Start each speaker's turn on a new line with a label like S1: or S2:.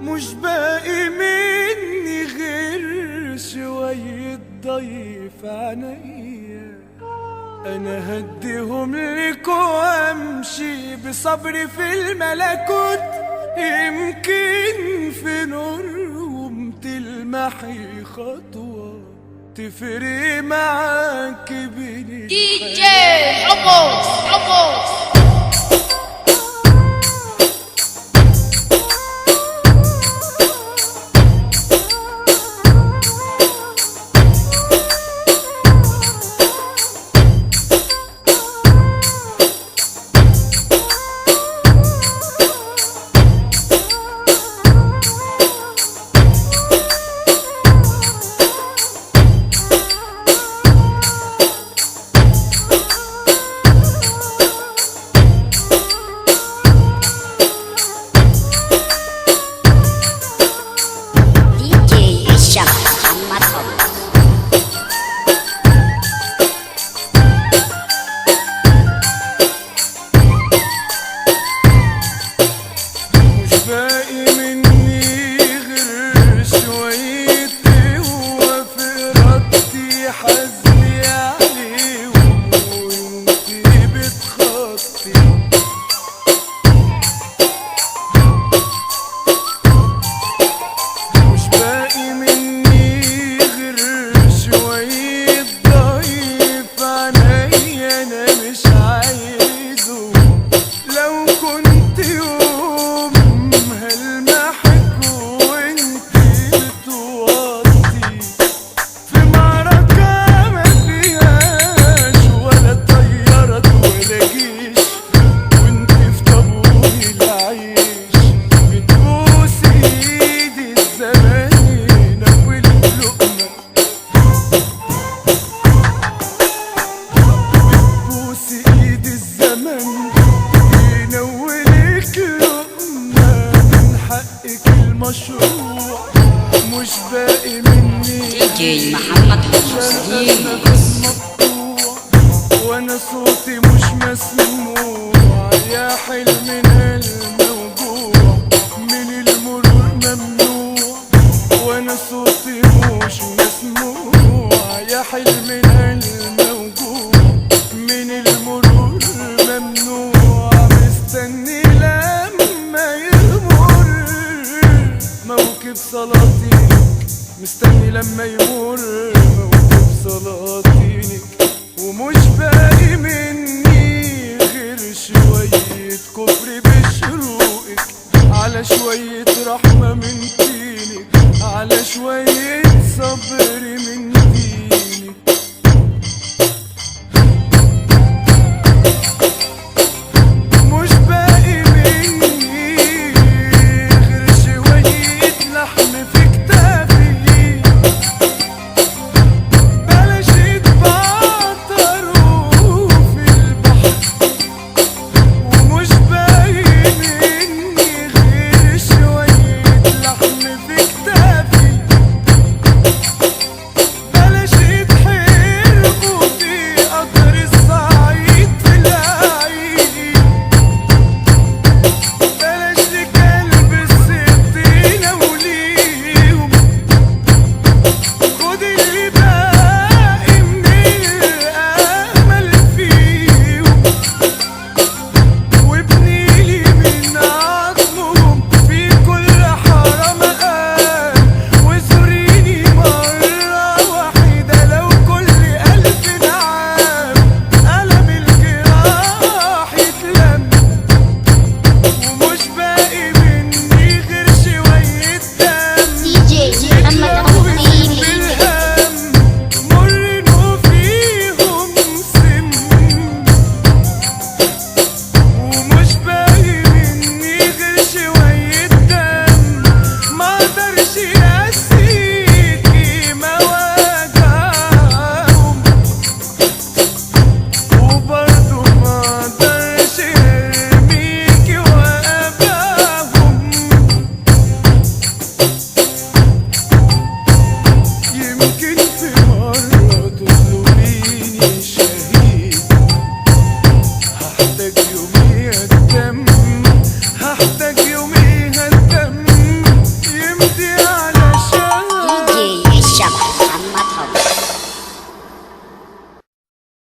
S1: مش باقي مني غير شوية ضيف عينيا، انا هديهم لك وامشي بصبري في الملكوت، يمكن في نورهم تلمحي خطوة تفرق معاك بين
S2: دي جي حمص حمص.
S1: مشروع مش باقي مني
S2: دي محمد حسين
S1: مقطوع، وانا صوتي مش مسموع، يا حلمنا الموجوع من المرور ممنوع، وانا صوتي مش مسموع، يا حلمنا الموجوع من المرور ممنوع، مستني لما يمر موكب صلاتي، مستني لما يمر